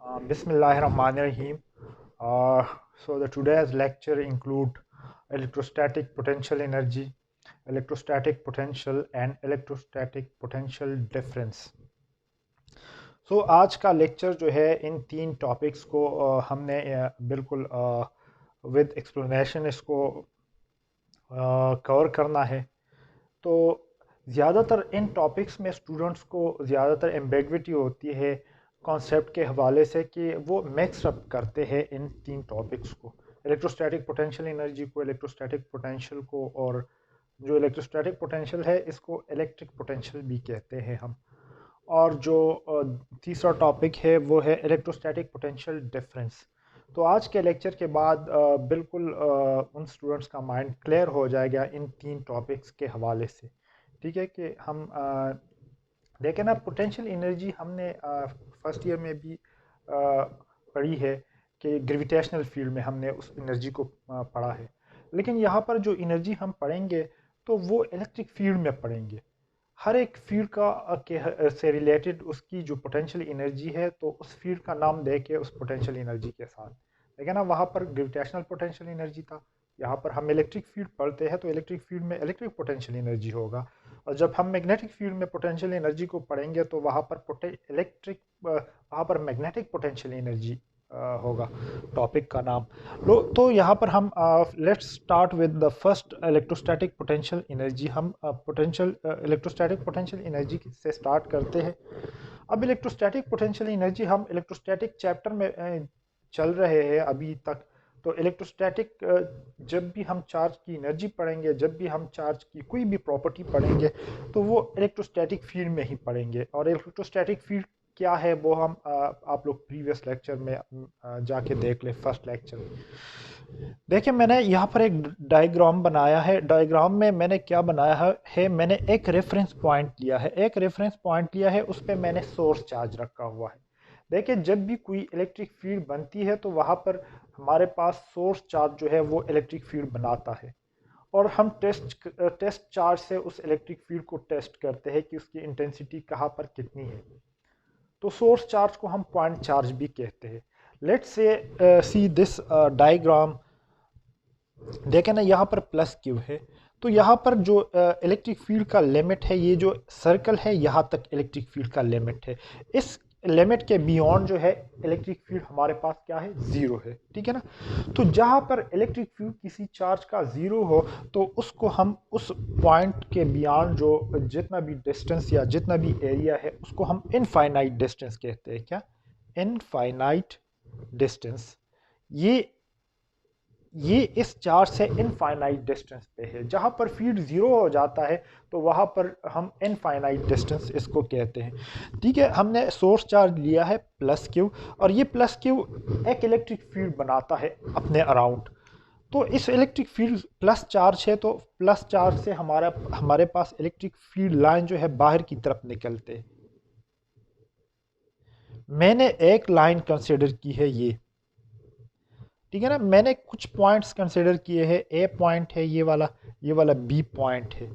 Bismillahirrahmanirrahim. So the today's lecture include electrostatic potential energy, electrostatic potential and electrostatic potential difference. So आज का lecture जो है इन तीन topics को हमने बिल्कुल विद एक्सप्लेनेशन इसको कवर करना है। तो ज़्यादातर इन टॉपिक्स में स्टूडेंट्स को ज़्यादातर एम्बेगविटी होती है कॉन्सेप्ट के हवाले से कि वो मिक्स अप करते हैं इन तीन टॉपिक्स को, इलेक्ट्रोस्टैटिक पोटेंशियल एनर्जी को, इलेक्ट्रोस्टैटिक पोटेंशियल को, और जो इलेक्ट्रोस्टैटिक पोटेंशियल है इसको इलेक्ट्रिक पोटेंशियल भी कहते हैं हम। और जो तीसरा टॉपिक है वो है इलेक्ट्रोस्टैटिक पोटेंशियल डिफरेंस। तो आज के लेक्चर के बाद बिल्कुल उन स्टूडेंट्स का माइंड क्लियर हो जाएगा इन तीन टॉपिक्स के हवाले से। ठीक है कि हम देखें ना, पोटेंशियल एनर्जी हमने फर्स्ट ईयर में भी पढ़ी है कि ग्रेविटेशनल फील्ड में हमने उस एनर्जी को पढ़ा है। लेकिन यहाँ पर जो एनर्जी हम पढ़ेंगे तो वो इलेक्ट्रिक फील्ड में पढ़ेंगे। हर एक फील्ड का से रिलेटेड उसकी जो पोटेंशियल एनर्जी है तो उस फील्ड का नाम दे के उस पोटेंशियल एनर्जी के साथ, लेकिन ना वहाँ पर ग्रेविटेशनल पोटेंशियल एनर्जी था, यहाँ पर हम इलेक्ट्रिक फील्ड पढ़ते हैं तो इलेक्ट्रिक फील्ड में इलेक्ट्रिक पोटेंशियल एनर्जी होगा। और जब हम मैग्नेटिक फील्ड में पोटेंशियल एनर्जी को पढ़ेंगे तो वहाँ पर वहाँ पर मैग्नेटिक पोटेंशियल एनर्जी होगा टॉपिक का नाम। तो यहाँ पर हम let's start with the first electrostatic potential energy. हम पोटेंशियल इलेक्ट्रोस्टैटिक पोटेंशियल एनर्जी से स्टार्ट करते हैं। अब इलेक्ट्रोस्टैटिक पोटेंशियल एनर्जी हम इलेक्ट्रोस्टैटिक चैप्टर में चल रहे हैं अभी तक। तो इलेक्ट्रोस्टैटिक जब भी हम चार्ज की एनर्जी पढ़ेंगे, जब भी हम चार्ज की कोई भी प्रॉपर्टी पढ़ेंगे तो वो इलेक्ट्रोस्टैटिक फील्ड में ही पढ़ेंगे। और इलेक्ट्रोस्टैटिक फील्ड क्या है वो हम आप लोग प्रीवियस लेक्चर में जाके देख ले, फर्स्ट लेक्चर में। देखिए मैंने यहाँ पर एक डायग्राम बनाया है। डायग्राम में मैंने क्या बनाया है, मैंने एक रेफरेंस पॉइंट लिया है, एक रेफरेंस पॉइंट लिया है, उस पर मैंने सोर्स चार्ज रखा हुआ है। देखिए जब भी कोई इलेक्ट्रिक फील्ड बनती है तो वहाँ पर हमारे पास सोर्स चार्ज जो है वो इलेक्ट्रिक फील्ड बनाता है, और हम टेस्ट चार्ज से उस इलेक्ट्रिक फील्ड को टेस्ट करते हैं कि उसकी इंटेंसिटी कहाँ पर कितनी है। तो सोर्स चार्ज को हम पॉइंट चार्ज भी कहते हैं। Let's say see this diagram. देखें ना, यहाँ पर प्लस क्यू है, तो यहाँ पर जो इलेक्ट्रिक फील्ड का लिमिट है, ये जो सर्कल है यहाँ तक इलेक्ट्रिक फील्ड का लिमिट है। इस लिमिट के बियॉन्ड जो है इलेक्ट्रिक फील्ड हमारे पास क्या है, जीरो है। ठीक है ना। तो जहाँ पर इलेक्ट्रिक फील्ड किसी चार्ज का जीरो हो तो उसको हम उस पॉइंट के बियॉन्ड जो जितना भी डिस्टेंस या जितना भी एरिया है उसको हम इनफाइनाइट डिस्टेंस कहते हैं। क्या? Infinite distance. ये इस चार्ज से इनफाइनाइट डिस्टेंस पे है। जहाँ पर फील्ड ज़ीरो हो जाता है तो वहाँ पर हम इनफाइनाइट डिस्टेंस इसको कहते हैं। ठीक है, हमने सोर्स चार्ज लिया है प्लस क्यू, और ये प्लस क्यू एक इलेक्ट्रिक फील्ड बनाता है अपने अराउंड। तो इस इलेक्ट्रिक फील्ड प्लस चार्ज है तो प्लस चार्ज से हमारे पास इलेक्ट्रिक फील्ड लाइन जो है बाहर की तरफ निकलते हैं। मैंने एक लाइन कंसिडर की है ये, ठीक है ना। मैंने कुछ पॉइंट्स कंसिडर किए हैं, ए पॉइंट है ये वाला बी पॉइंट है।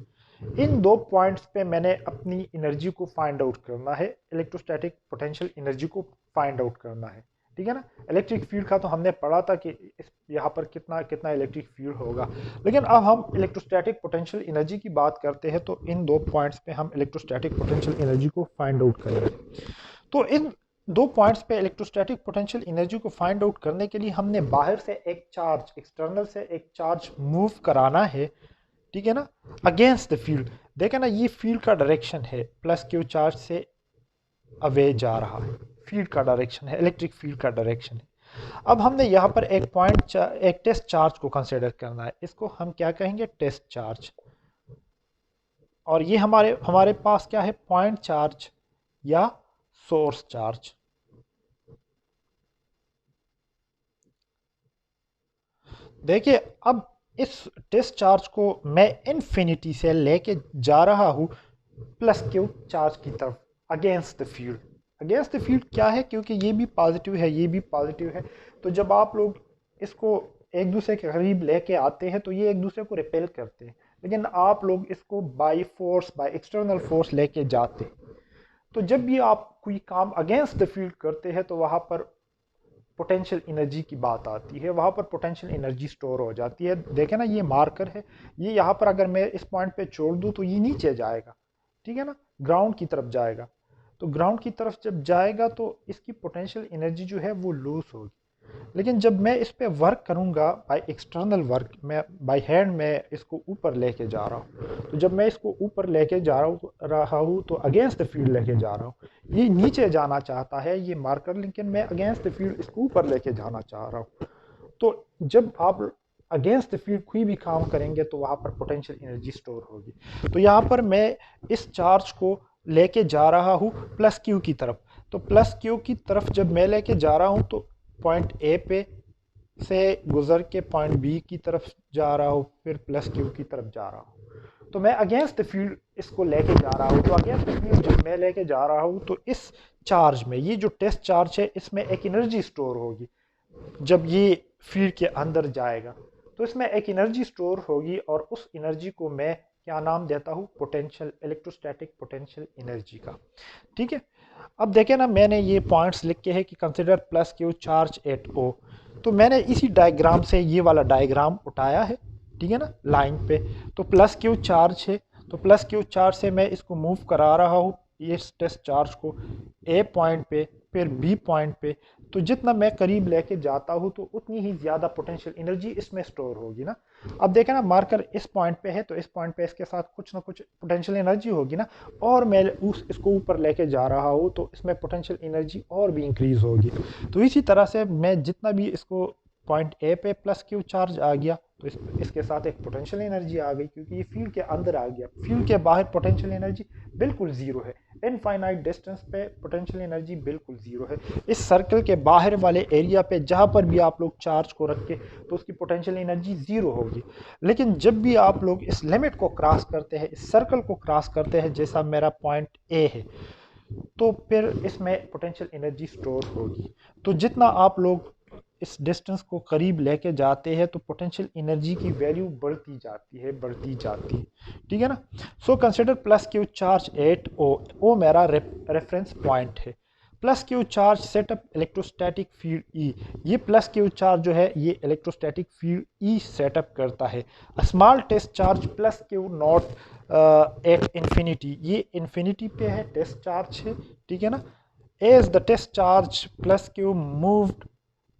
इन दो पॉइंट्स पे मैंने अपनी एनर्जी को फाइंड आउट करना है, इलेक्ट्रोस्टैटिक पोटेंशियल एनर्जी को फाइंड आउट करना है। ठीक है ना। इलेक्ट्रिक फील्ड का तो हमने पढ़ा था कि इस यहाँ पर कितना कितना इलेक्ट्रिक फील्ड होगा, लेकिन अब हम इलेक्ट्रोस्टैटिक पोटेंशियल एनर्जी की बात करते हैं तो इन दो पॉइंट्स पे हम इलेक्ट्रोस्टैटिक पोटेंशियल एनर्जी को फाइंड आउट करेंगे। तो इन दो पॉइंट्स पे इलेक्ट्रोस्टैटिक पोटेंशियल एनर्जी को फाइंड आउट करने के लिए हमने बाहर से एक चार्ज, एक्सटर्नल से एक चार्ज मूव कराना है। ठीक है ना, अगेंस्ट द फील्ड। देखें ना, ये फील्ड का डायरेक्शन है, प्लस क्यू चार्ज से अवे जा रहा है, फील्ड का डायरेक्शन है, इलेक्ट्रिक फील्ड का डायरेक्शन है। अब हमने यहाँ पर एक टेस्ट चार्ज को कंसिडर करना है, इसको हम क्या कहेंगे, टेस्ट चार्ज। और ये हमारे पास क्या है, पॉइंट चार्ज या सोर्स चार्ज। देखिए अब इस टेस्ट चार्ज को मैं इन्फिनिटी से लेके जा रहा हूँ प्लस क्यू चार्ज की तरफ, against the field. Against the field क्या है, क्योंकि ये भी पॉजिटिव है, ये भी पॉजिटिव है। तो जब आप लोग इसको एक दूसरे के करीब लेके आते हैं तो ये एक दूसरे को रिपेल करते हैं, लेकिन आप लोग इसको बाय एक्सटर्नल फोर्स लेके जाते हैं। तो जब भी आप कोई काम अगेंस्ट द फील्ड करते हैं तो वहाँ पर पोटेंशियल एनर्जी की बात आती है, वहाँ पर पोटेंशियल एनर्जी स्टोर हो जाती है। देखें ना, ये मार्कर है, ये यहाँ पर अगर मैं इस पॉइंट पे छोड़ दूँ तो ये नीचे जाएगा, ठीक है ना, ग्राउंड की तरफ जाएगा। तो ग्राउंड की तरफ जब जाएगा तो इसकी पोटेंशियल एनर्जी जो है वो लूज होगी। लेकिन जब मैं इस पे वर्क करूंगा बाय एक्सटर्नल वर्क, मैं बाय हैंड मैं इसको ऊपर लेके जा रहा हूँ, तो जब मैं इसको ऊपर लेके जा रहा हूँ तो अगेंस्ट द फील्ड लेके जा रहा हूँ। ये नीचे जाना चाहता है ये मार्कर, लेकिन मैं अगेंस्ट द फील्ड इसको ऊपर लेके जाना चाह रहा हूँ। तो जब आप अगेंस्ट द फील्ड कोई भी काम करेंगे तो वहाँ पर पोटेंशियल एनर्जी स्टोर होगी। तो यहाँ पर मैं इस चार्ज को लेके जा रहा हूँ प्लस क्यू की तरफ। तो प्लस क्यू की तरफ जब मैं लेके जा रहा हूँ तो पॉइंट ए पे से गुजर के पॉइंट बी की तरफ जा रहा हूँ, फिर प्लस क्यू की तरफ जा रहा हूँ। तो मैं अगेंस्ट द फील्ड इसको लेके जा रहा हूँ। तो अगेंस्ट द फील्ड जब मैं लेके जा रहा हूँ तो इस चार्ज में, ये जो टेस्ट चार्ज है, इसमें एक एनर्जी स्टोर होगी। जब ये फील्ड के अंदर जाएगा तो इसमें एक एनर्जी स्टोर होगी, और उस एनर्जी को मैं क्या नाम देता हूँ? पोटेंशियल, इलेक्ट्रोस्टैटिक पोटेंशियल एनर्जी का। ठीक है, अब देखें ना, मैंने ये पॉइंट्स लिख के है कि consider plus Q charge at O. तो मैंने इसी डायग्राम से ये वाला डायग्राम उठाया है, ठीक है ना, लाइन पे। तो प्लस क्यू चार्ज है, तो प्लस क्यू चार्ज से मैं इसको मूव करा रहा हूँ, इस टेस्ट चार्ज को ए पॉइंट पे, फिर बी पॉइंट पे। तो जितना मैं करीब लेके जाता हूँ तो उतनी ही ज़्यादा पोटेंशियल एनर्जी इसमें स्टोर होगी ना। अब देखें ना, मार्कर इस पॉइंट पे है तो इस पॉइंट पे इसके साथ कुछ ना कुछ पोटेंशियल एनर्जी होगी ना, और मैं इसको ऊपर लेके जा रहा हूँ तो इसमें पोटेंशियल एनर्जी और भी इंक्रीज होगी। तो इसी तरह से मैं जितना भी इसको पॉइंट ए पे प्लस क्यू चार्ज आ गया तो इसके साथ एक पोटेंशियल एनर्जी आ गई, क्योंकि ये फील्ड के अंदर आ गया। फील्ड के बाहर पोटेंशियल एनर्जी बिल्कुल जीरो है। इनफाइनाइट डिस्टेंस पे पोटेंशियल एनर्जी बिल्कुल जीरो है। इस सर्कल के बाहर वाले एरिया पे जहाँ पर भी आप लोग चार्ज को रख के तो उसकी पोटेंशियल एनर्जी जीरो होगी। लेकिन जब भी आप लोग इस लिमिट को क्रॉस करते हैं, इस सर्कल को क्रॉस करते हैं, जैसा मेरा पॉइंट ए है, तो फिर इसमें पोटेंशियल एनर्जी स्टोर होगी। तो जितना आप लोग इस डिस्टेंस को करीब लेके जाते हैं तो पोटेंशियल एनर्जी की वैल्यू बढ़ती जाती है, बढ़ती जाती है। ठीक है ना। So consider plus Q charge at O. O मेरा रेफरेंस पॉइंट है। Plus Q charge setup electrostatic field E. ये प्लस क्यू चार्ज जो है ये इलेक्ट्रोस्टैटिक फील्ड ई सेटअप करता है। Small test charge plus Q naught at infinity. ये infinity पे है, टेस्ट चार्ज है, ठीक है ना। As the test charge plus Q moved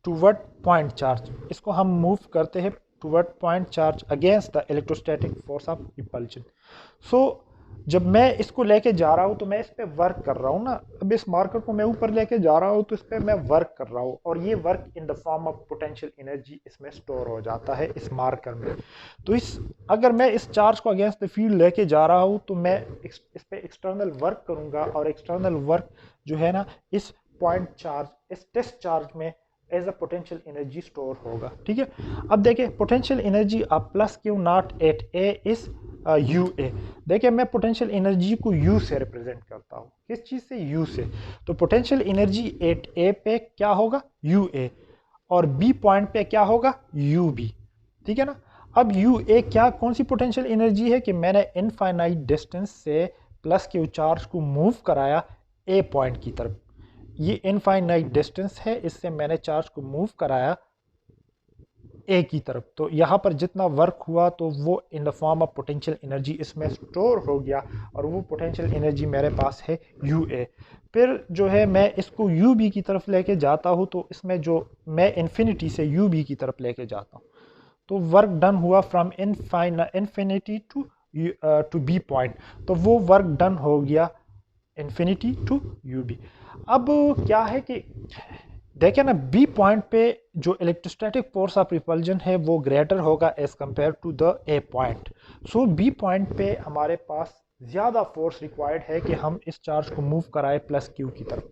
toward point charge, इसको हम मूव करते हैं toward point charge against the electrostatic force of repulsion. So जब मैं इसको लेके जा रहा हूँ तो मैं इस पे वर्क कर रहा हूँ ना। अब इस मार्कर को मैं ऊपर लेके जा रहा हूँ तो इस पे मैं वर्क कर रहा हूँ, और ये work in the form of potential energy इसमें स्टोर हो जाता है इस मार्कर में। तो अगर मैं इस चार्ज को अगेंस्ट द फील्ड लेके जा रहा हूँ तो मैं इस पे एक्सटर्नल वर्क करूंगा, और एक्सटर्नल वर्क जो है ना, इस पॉइंट चार्ज, इस टेस्ट चार्ज में as a potential energy store होगा। ठीक है, अब देखिए potential energy of plus Q naught at A is U A. देखिए मैं पोटेंशियल एनर्जी को यू से रिप्रेजेंट करता हूँ। किस चीज़ से? यू से। तो पोटेंशियल एनर्जी एट ए पे क्या होगा? U A. और बी पॉइंट पे क्या होगा? U B. ठीक है ना। अब यू ए क्या, कौन सी पोटेंशियल एनर्जी है कि मैंने इनफाइनाइट डिस्टेंस से प्लस क्यू चार्ज को मूव कराया ए पॉइंट की तरफ। ये इनफाइनाइट डिस्टेंस है, इससे मैंने चार्ज को मूव कराया ए की तरफ। तो यहाँ पर जितना वर्क हुआ तो वो in the form of potential energy इसमें स्टोर हो गया, और वो पोटेंशियल एनर्जी मेरे पास है यू ए। फिर जो है मैं इसको यू बी की तरफ लेके जाता हूँ, तो इसमें जो मैं इन्फिनिटी से यू बी की तरफ लेके जाता हूँ तो वर्क डन हुआ from infinity to B point. तो वो वर्क डन हो गया इन्फिनिटी टू यू बी। अब क्या है कि देखें ना, बी पॉइंट पे जो इलेक्ट्रोस्टैटिक फोर्स ऑफ रिपल्जन है वो ग्रेटर होगा as compare to the A point. So B point पे हमारे पास ज़्यादा फोर्स रिक्वायर्ड है कि हम इस चार्ज को मूव कराए प्लस क्यू की तरफ।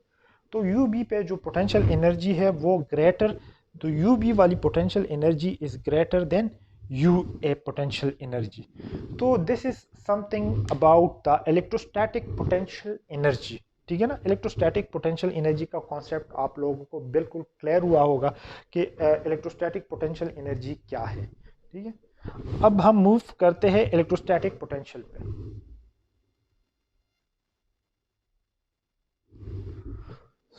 तो यू बी पे जो पोटेंशियल एनर्जी है वो ग्रेटर, तो यू बी वाली potential energy is greater than U A potential energy. तो this is something about the electrostatic potential energy. ठीक है ना। इलेक्ट्रोस्टैटिक पोटेंशियल एनर्जी का कॉन्सेप्ट आप लोगों को बिल्कुल क्लियर हुआ होगा कि इलेक्ट्रोस्टैटिक पोटेंशियल एनर्जी क्या है। ठीक है, अब हम मूव करते हैं इलेक्ट्रोस्टैटिक पोटेंशियल पे।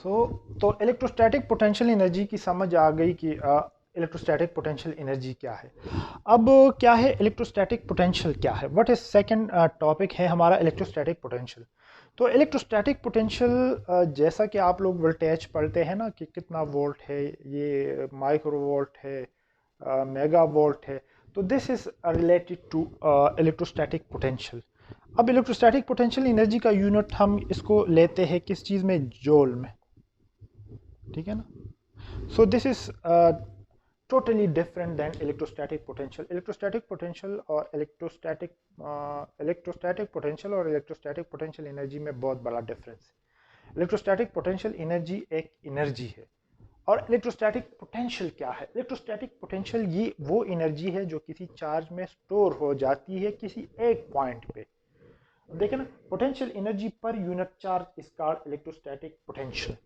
तो इलेक्ट्रोस्टैटिक पोटेंशियल एनर्जी की समझ आ गई कि इलेक्ट्रोस्टैटिक पोटेंशियल एनर्जी क्या है। अब क्या है इलेक्ट्रोस्टैटिक पोटेंशियल, क्या है, व्हाट इज सेकंड टॉपिक है हमारा इलेक्ट्रोस्टैटिक पोटेंशियल। तो इलेक्ट्रोस्टैटिक पोटेंशियल जैसा कि आप लोग वोल्टेज पढ़ते हैं ना कि कितना वोल्ट है, ये माइक्रो वोल्ट है, मेगा वोल्ट है, तो this is related to electrostatic potential. अब इलेक्ट्रोस्टैटिक पोटेंशियल एनर्जी का यूनिट हम इसको लेते हैं किस चीज़ में, जूल में, ठीक है ना। So this is totally different than electrostatic potential. Electrostatic potential और electrostatic potential और electrostatic potential energy में बहुत बड़ा डिफरेंस है। इलेक्ट्रोस्टैटिक पोटेंशियल एनर्जी एक एनर्जी है और इलेक्ट्रोस्टैटिक पोटेंशियल क्या है। इलेक्ट्रोस्टैटिक पोटेंशियल ये वो एनर्जी है जो किसी चार्ज में स्टोर हो जाती है किसी एक पॉइंट पे। देखें ना, potential energy per unit charge is called electrostatic potential.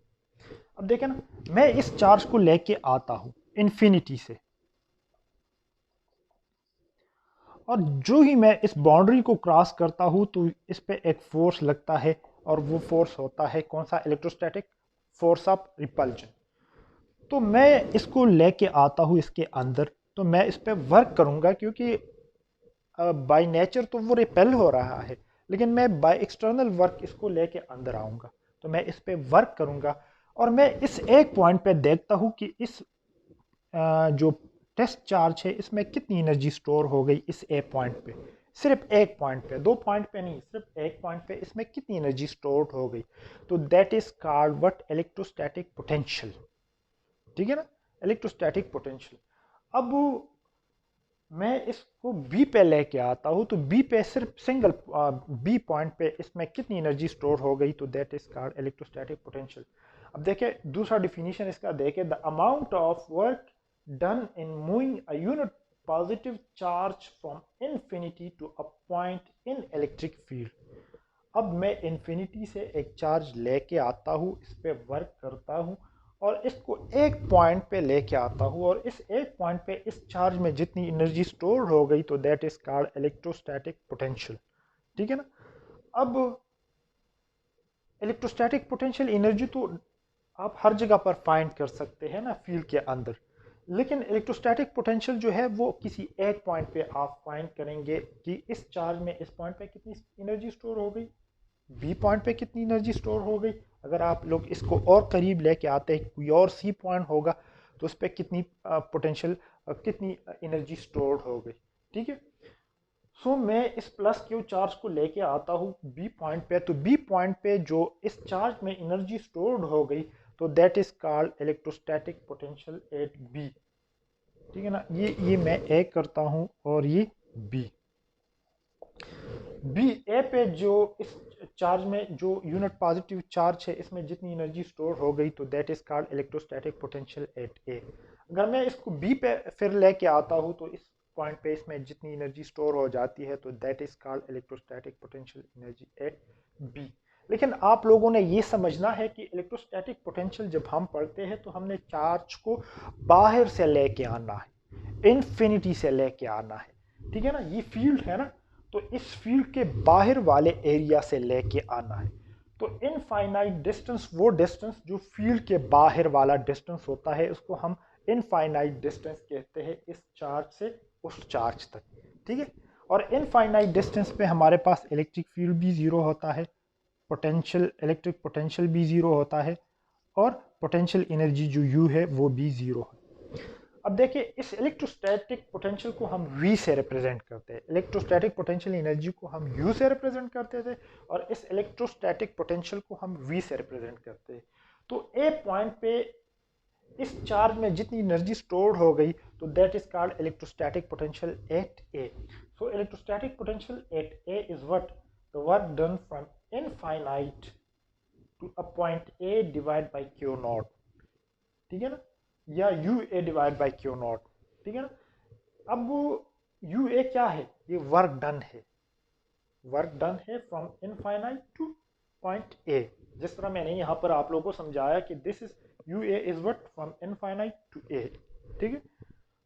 अब देखें ना, मैं इस चार्ज को लेके आता हूं इन्फिनिटी से, और जो ही मैं इस बाउंड्री को क्रॉस करता हूं तो इस पे एक फोर्स लगता है और वो फोर्स होता है कौन सा, इलेक्ट्रोस्टैटिक फोर्स ऑफ रिपल्जन। तो मैं इसको लेके आता हूं इसके अंदर, तो मैं इस पे वर्क करूंगा क्योंकि बाय नेचर तो वो रिपेल हो रहा है, लेकिन मैं बाय एक्सटर्नल वर्क इसको लेके अंदर आऊंगा, तो मैं इस पे वर्क करूंगा और मैं इस एक पॉइंट पे देखता हूं कि इस जो टेस्ट चार्ज है इसमें कितनी एनर्जी स्टोर हो गई इस ए पॉइंट पे, सिर्फ एक पॉइंट पे, दो पॉइंट पे नहीं, सिर्फ एक पॉइंट पे इसमें कितनी एनर्जी स्टोर हो गई। तो that is called what, electrostatic potential, ठीक है ना, इलेक्ट्रोस्टैटिक पोटेंशियल। अब मैं इसको बी पे लेके आता हूँ, तो बी पे सिर्फ सिंगल बी पॉइंट पे इसमें कितनी एनर्जी स्टोर हो गई, तो that is called electrostatic potential. अब देखिए दूसरा डिफिनीशन इसका देखें, the amount of work done in moving a unit positive charge from infinity to a point in electric field. अब मैं इन्फिनिटी से एक चार्ज लेके आता हूँ, इस पे वर्क करता हूँ और इसको एक पॉइंट पे लेके आता हूँ, और इस एक पॉइंट पे इस चार्ज में जितनी एनर्जी स्टोर हो गई तो that is called electrostatic potential, ठीक है ना। अब इलेक्ट्रोस्टैटिक पोटेंशियल एनर्जी तो आप हर जगह पर फाइंड कर सकते हैं ना फील्ड के अंदर, लेकिन इलेक्ट्रोस्टैटिक पोटेंशियल जो है वो किसी एक पॉइंट पे आप फाइंड करेंगे कि इस चार्ज में इस पॉइंट पे कितनी एनर्जी स्टोर हो गई, बी पॉइंट पे कितनी एनर्जी स्टोर हो गई। अगर आप लोग इसको और करीब लेके आते हैं, कोई और सी पॉइंट होगा तो उस पर कितनी पोटेंशियल, कितनी एनर्जी स्टोर हो गई, ठीक है। सो मैं इस प्लस क्यू चार्ज को लेके आता हूँ बी पॉइंट पे, तो बी पॉइंट पे जो इस चार्ज में एनर्जी स्टोर्ड हो गई तो that is called electrostatic potential at B, ठीक है ना। ये मैं ए करता हूँ और ये बी, बी ए पे जो इस चार्ज में जो यूनिट पॉजिटिव चार्ज है इसमें जितनी एनर्जी स्टोर हो गई तो that is called electrostatic potential at A. अगर मैं इसको बी पे फिर लेके आता हूँ तो इस पॉइंट पे इसमें जितनी एनर्जी स्टोर हो जाती है तो that is called electrostatic potential energy at B. लेकिन आप लोगों ने ये समझना है कि इलेक्ट्रोस्टैटिक पोटेंशियल जब हम पढ़ते हैं तो हमने चार्ज को बाहर से लेके आना है, इन्फिनिटी से लेके आना है, ठीक है ना। ये फील्ड है ना, तो इस फील्ड के बाहर वाले एरिया से लेके आना है। तो इनफाइनाइट डिस्टेंस, वो डिस्टेंस जो फील्ड के बाहर वाला डिस्टेंस होता है उसको हम इनफाइनाइट डिस्टेंस कहते हैं, इस चार्ज से उस चार्ज तक, ठीक है। और इनफाइनाइट डिस्टेंस पे हमारे पास इलेक्ट्रिक फील्ड भी जीरो होता है, पोटेंशियल, इलेक्ट्रिक पोटेंशियल भी जीरो होता है, और पोटेंशियल एनर्जी जो यू है वो भी जीरो है। अब देखिए इस इलेक्ट्रोस्टैटिक पोटेंशियल को हम V से रिप्रेजेंट करते हैं, इलेक्ट्रोस्टैटिक पोटेंशियल एनर्जी को हम U से रिप्रेजेंट करते थे और इस इलेक्ट्रोस्टैटिक पोटेंशियल को हम V से रिप्रेजेंट करते हैं। तो ए पॉइंट पे इस चार्ज में जितनी एनर्जी स्टोर्ड हो गई तो that is called electrostatic potential at A. So electrostatic potential at A is what, the work done from infinite to a point A divide by Q naught, ठीक है ना, या U A divide by Q naught, ठीक है ना। अब U A क्या है, ये वर्क डन है, वर्क डन है from infinite to point A. जिस तरह मैंने यहाँ पर आप लोगों को समझाया कि this is U A is what from infinite to A, ठीक है।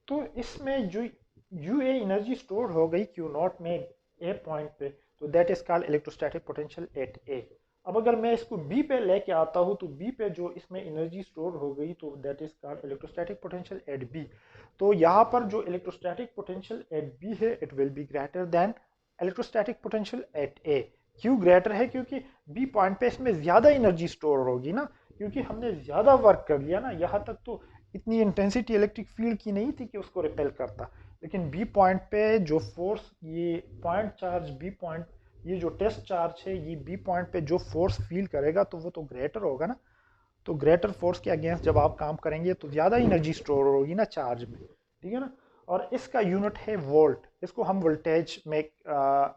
तो इसमें जो यू ए एनर्जी स्टोर हो गई क्यू नॉट में ए पॉइंट पे तो that is called electrostatic potential at A. अब अगर मैं इसको बी पे लेके आता हूँ तो बी पे जो इसमें एनर्जी स्टोर हो गई तो that is called electrostatic potential at B. तो यहाँ पर जो इलेक्ट्रोस्टैटिक पोटेंशियल एट बी है it will be greater than electrostatic potential at A. क्यों ग्रेटर है? क्योंकि बी पॉइंट पे इसमें ज़्यादा एनर्जी स्टोर होगी ना, क्योंकि हमने ज़्यादा वर्क कर लिया ना। यहाँ तक तो इतनी इंटेंसिटी इलेक्ट्रिक फील्ड की नहीं थी कि उसको रिपेल करता, लेकिन बी पॉइंट पे जो फोर्स, ये पॉइंट चार्ज बी पॉइंट, ये जो टेस्ट चार्ज है ये बी पॉइंट पे जो फोर्स फील करेगा तो वो तो ग्रेटर होगा ना। तो ग्रेटर फोर्स के अगेंस्ट जब आप काम करेंगे तो ज़्यादा एनर्जी स्टोर होगी ना चार्ज में, ठीक है ना। और इसका यूनिट है वोल्ट, इसको हम वोल्टेज में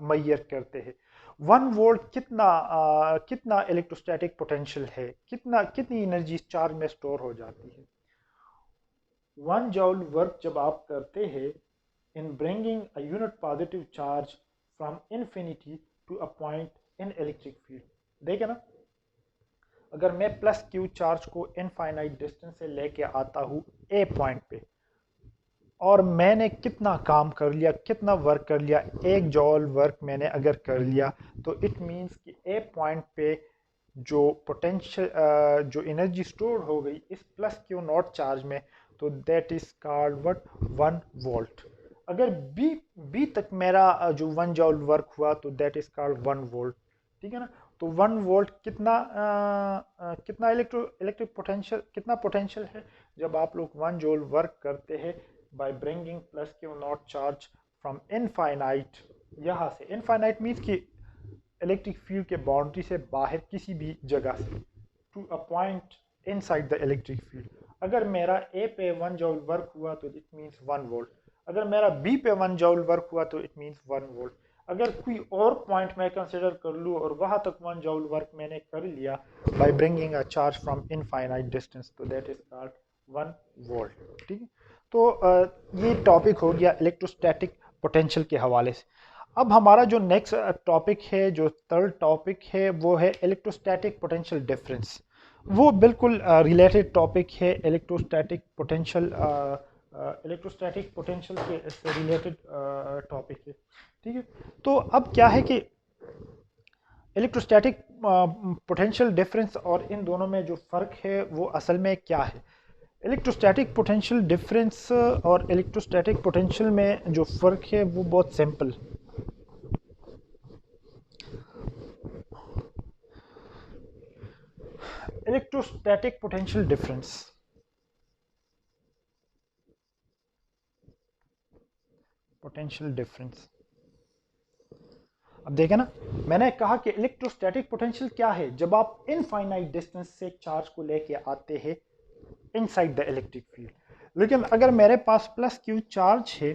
मैयर करते हैं। 1 वोल्ट कितना इलेक्ट्रोस्टैटिक पोटेंशियल है, कितनी एनर्जी चार्ज में स्टोर हो जाती है। 1 जूल वर्क जब आप करते हैं in bringing a unit positive charge from infinity to a point in electric field। देखे ना, अगर मैं प्लस क्यू चार्ज को इनफाइनाइट डिस्टेंस से लेके आता हूँ ए पॉइंट पे, और मैंने कितना काम कर लिया, कितना वर्क कर लिया, 1 जॉल वर्क मैंने अगर कर लिया, तो इट मीन्स कि ए पॉइंट पे जो पोटेंशियल जो एनर्जी स्टोर हो गई इस प्लस क्यू नॉट चार्ज में, तो that is called what 1 volt. अगर बी तक मेरा जो 1 जॉल वर्क हुआ तो दैट इज कॉल्ड 1 वोल्ट, ठीक है ना। तो 1 वोल्ट कितना इलेक्ट्रिक पोटेंशियल, कितना पोटेंशियल है जब आप लोग 1 जॉल वर्क करते हैं by bringing plus Q naught charge from infinite, यहाँ से इनफाइनाइट मीन्स कि इलेक्ट्रिक फील्ड के बाउंड्री से बाहर किसी भी जगह से, to a point inside the electric field. अगर मेरा ए पे 1 जॉल वर्क हुआ तो इट मीन्स 1 वोल्ट, अगर मेरा बी पे 1 जॉल वर्क हुआ तो इट मीन्स 1 वोल्ट। अगर कोई और पॉइंट मैं कंसिडर कर लूँ और वहां तक 1 जॉल वर्क मैंने कर लिया by bringing a charge from infinite distance, तो दैट इज कॉल्ड 1 वोल्ट, ठीक है। तो ये टॉपिक हो गया इलेक्ट्रोस्टैटिक पोटेंशियल के हवाले से। अब हमारा जो नेक्स्ट टॉपिक है, जो थर्ड टॉपिक है, वो है इलेक्ट्रोस्टैटिक पोटेंशियल डिफरेंस। वो बिल्कुल रिलेटेड टॉपिक है इलेक्ट्रोस्टैटिक पोटेंशियल, इलेक्ट्रोस्टैटिक पोटेंशियल के से रिलेटेड टॉपिक है, ठीक है। तो अब क्या है कि इलेक्ट्रोस्टैटिक पोटेंशियल डिफरेंस और इन दोनों में जो फ़र्क है वो असल में क्या है। इलेक्ट्रोस्टैटिक पोटेंशियल डिफरेंस और इलेक्ट्रोस्टैटिक पोटेंशियल में जो फ़र्क है वो बहुत simple. Electrostatic potential difference, potential difference, अब देखें ना, मैंने कहा कि इलेक्ट्रोस्टैटिक पोटेंशियल क्या है जब आप इनफाइनाइट डिस्टेंस से चार्ज को लेके आते हैं इनसाइड द इलेक्ट्रिक फील्ड। लेकिन अगर मेरे पास प्लस क्यू चार्ज है,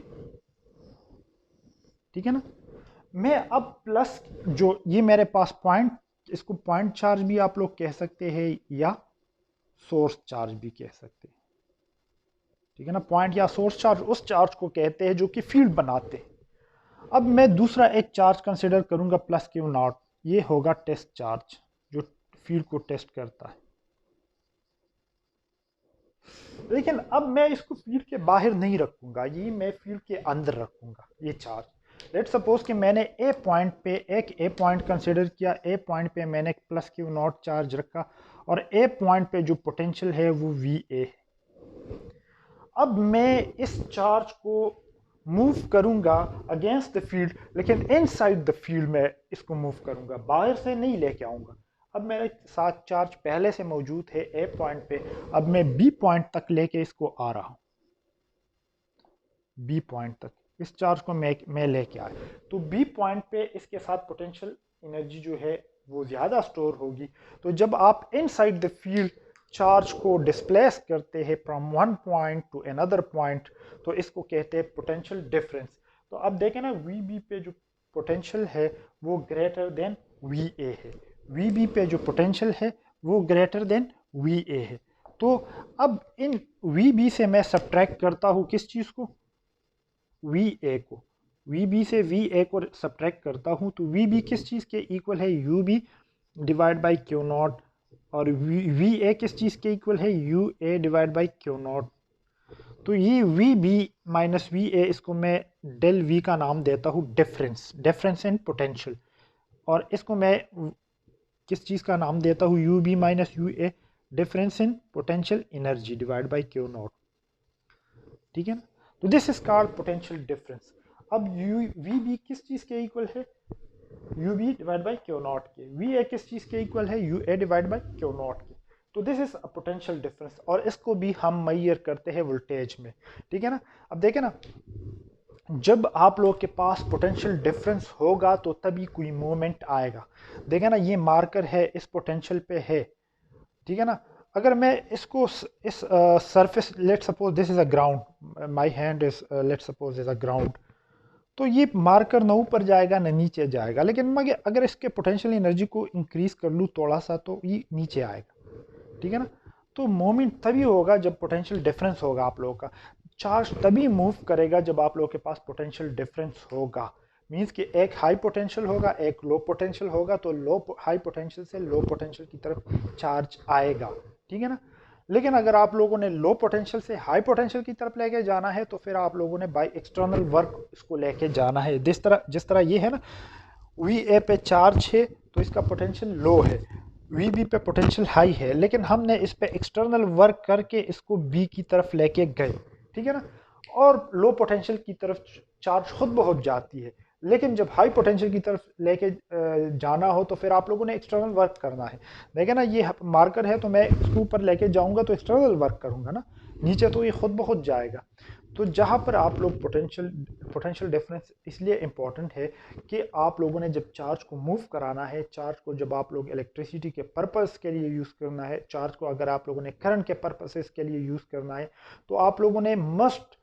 ठीक है ना, मैं अब प्लस जो ये मेरे पास पॉइंट, इसको पॉइंट चार्ज भी आप लोग कह सकते हैं या सोर्स चार्ज भी कह सकते हैं, ठीक है ना। पॉइंट या सोर्स चार्ज उस चार्ज को कहते हैं जो कि फील्ड बनाते हैं। अब मैं दूसरा एक चार्ज कंसिडर करूंगा प्लस क्यू नॉट, ये होगा टेस्ट चार्ज जो फील्ड को टेस्ट करता है। लेकिन अब मैं इसको फील्ड के बाहर नहीं रखूंगा, ये मैं फील्ड के अंदर रखूंगा ये चार्ज। लेट सपोज कि मैंने ए पॉइंट पे एक ए पॉइंट कंसिडर किया, ए पॉइंट पे मैंने प्लस क्यू नॉट चार्ज रखा और ए पॉइंट पे जो पोटेंशियल है वो वी ए है। अब मैं इस चार्ज को मूव करूंगा अगेंस्ट द फील्ड, लेकिन इनसाइड द फील्ड में इसको मूव करूंगा, बाहर से नहीं लेके आऊंगा। अब मेरे साथ चार्ज पहले से मौजूद है ए पॉइंट पे, अब मैं बी पॉइंट तक लेके इसको आ रहा हूं, बी पॉइंट तक इस चार्ज को मैं लेके आया, तो बी पॉइंट पे इसके साथ पोटेंशियल एनर्जी जो है वो ज़्यादा स्टोर होगी। तो जब आप इनसाइड द फील्ड चार्ज को डिस्प्लेस करते हैं from one point two another point, तो इसको कहते हैं पोटेंशियल डिफरेंस। तो अब देखें ना, वी बी पे जो पोटेंशियल है वो ग्रेटर देन वी ए है, वी बी पे जो पोटेंशियल है वो ग्रेटर देन वी ए है। तो अब इन वी बी से मैं सब्ट्रैक्ट करता हूँ किस चीज़ को, वी ए को, वी बी से वी ए को सब्ट्रैक्ट करता हूँ, तो वी बी किस चीज़ के इक्वल है, U B divide by Q naught, और वी ए किस चीज़ के इक्वल है, U A divide by Q naught. तो ये V B minus V A, इसको मैं डेल वी का नाम देता हूँ डिफरेंस, डिफरेंस इन पोटेंशियल, और इसको मैं किस चीज़ का नाम देता हूँ, U B minus U A, difference in potential energy divide by Q naught, ठीक है ना। तो this is called potential difference. अब यू वी बी किस चीज़ के इक्वल है, U B divide by Q naught के, वी ए किस चीज़ के इक्वल है, U A divide by Q naught के। तो this is a potential difference, और इसको भी हम मेजर करते हैं वोल्टेज में, ठीक है ना। अब देखें ना, जब आप लोग के पास पोटेंशियल डिफरेंस होगा तो तभी कोई मूवमेंट आएगा। देखें ना, ये मार्कर है, इस पोटेंशियल पे है, ठीक है ना। अगर मैं इसको इस surface, let suppose this is a ground, my hand is let suppose is a ground, तो ये मार्कर ना ऊपर जाएगा ना नीचे जाएगा, लेकिन मगर अगर इसके पोटेंशियल एनर्जी को इंक्रीज कर लूँ थोड़ा सा तो ये नीचे आएगा, ठीक है ना। तो मोमेंट तभी होगा जब पोटेंशियल डिफरेंस होगा आप लोगों का। चार्ज तभी मूव करेगा जब आप लोगों के पास पोटेंशियल डिफरेंस होगा। मीन्स कि एक हाई पोटेंशियल होगा, एक लो पोटेंशियल होगा, तो हाई पोटेंशियल से लो पोटेंशियल की तरफ चार्ज आएगा, ठीक है ना। लेकिन अगर आप लोगों ने लो पोटेंशियल से हाई पोटेंशियल की तरफ लेके जाना है तो फिर आप लोगों ने बाय एक्सटर्नल वर्क इसको लेके जाना है। जिस तरह ये है ना, वी ए पे चार्ज है तो इसका पोटेंशियल लो है, वी बी पे पोटेंशियल हाई है, लेकिन हमने इस पे एक्सटर्नल वर्क करके इसको बी की तरफ लेके गए, ठीक है ना। और लो पोटेंशियल की तरफ चार्ज खुद बहुत जाती है, लेकिन जब हाई पोटेंशियल की तरफ लेके जाना हो तो फिर आप लोगों ने एक्सटर्नल वर्क करना है। देखिए ना, ये मार्कर है तो मैं इसके ऊपर लेके जाऊंगा तो एक्सटर्नल वर्क करूंगा ना, नीचे तो ये खुद बहुत जाएगा। तो जहाँ पर आप लोग पोटेंशियल डिफरेंस इसलिए इम्पोर्टेंट है कि आप लोगों ने जब चार्ज को मूव कराना है, चार्ज को जब आप लोग इलेक्ट्रिसिटी के पर्पस के लिए यूज़ करना है, चार्ज को अगर आप लोगों ने करंट के पर्पसेस के लिए यूज़ करना है, तो आप लोगों ने मस्ट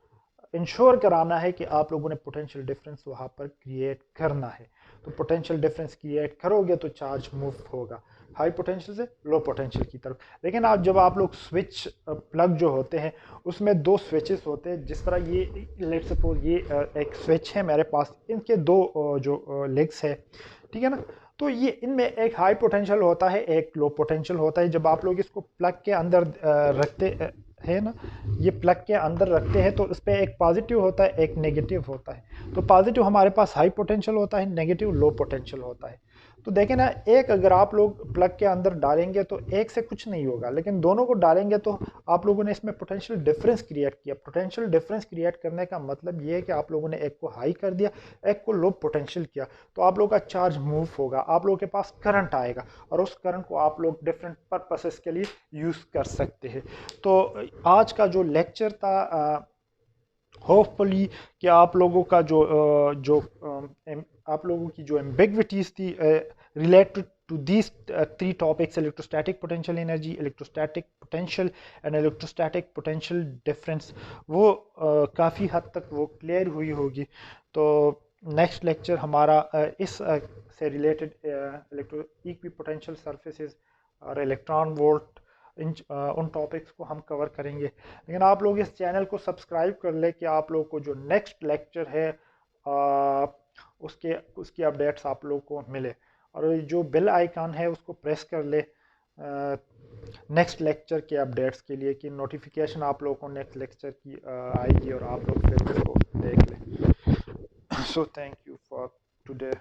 इंश्योर कराना है कि आप लोगों ने पोटेंशियल डिफरेंस वहाँ पर क्रिएट करना है। तो पोटेंशियल डिफरेंस क्रिएट करोगे तो चार्ज मूव होगा हाई पोटेंशियल से लो पोटेंशियल की तरफ। लेकिन जब आप लोग स्विच प्लग जो होते हैं उसमें दो स्विचेस होते हैं, जिस तरह ये लेट सपोज ये एक स्विच है मेरे पास, इनके दो जो लेग्स है, ठीक है ना। तो ये इनमें एक हाई पोटेंशियल होता है, एक लो पोटेंशियल होता है। जब आप लोग इसको प्लग के अंदर रखते है ना, ये प्लग के अंदर रखते हैं तो इस पर एक पॉजिटिव होता है, एक नेगेटिव होता है। तो पॉजिटिव हमारे पास हाई पोटेंशियल होता है, नेगेटिव लो पोटेंशियल होता है। तो देखें ना, एक अगर आप लोग प्लग के अंदर डालेंगे तो एक से कुछ नहीं होगा, लेकिन दोनों को डालेंगे तो आप लोगों ने इसमें पोटेंशियल डिफरेंस क्रिएट किया। पोटेंशियल डिफरेंस क्रिएट करने का मतलब ये है कि आप लोगों ने एक को हाई कर दिया, एक को लो पोटेंशियल किया, तो आप लोगों का चार्ज मूव होगा, आप लोगों के पास करंट आएगा, और उस करंट को आप लोग डिफरेंट पर्पसेस के लिए यूज़ कर सकते हैं। तो आज का जो लेक्चर था, होपफुली कि आप लोगों का आप लोगों की जो एम्बिग्विटीज थी related to these three topics, electrostatic potential energy, electrostatic potential and electrostatic potential difference, वो काफ़ी हद तक वो क्लियर हुई होगी। तो नेक्स्ट लेक्चर हमारा इस से related electro equi potential surfaces और इलेक्ट्रॉन वोल्ट, उन टॉपिक्स को हम कवर करेंगे। लेकिन आप लोग इस चैनल को सब्सक्राइब कर ले कि आप लोग को जो नेक्स्ट लेक्चर है उसकी अपडेट्स आप लोग को मिले, और जो बेल आइकन है उसको प्रेस कर ले नेक्स्ट लेक्चर के अपडेट्स के लिए, कि नोटिफिकेशन आप लोगों को नेक्स्ट लेक्चर की आएगी और आप लोग फिर उसको देख लें। So thank you for today.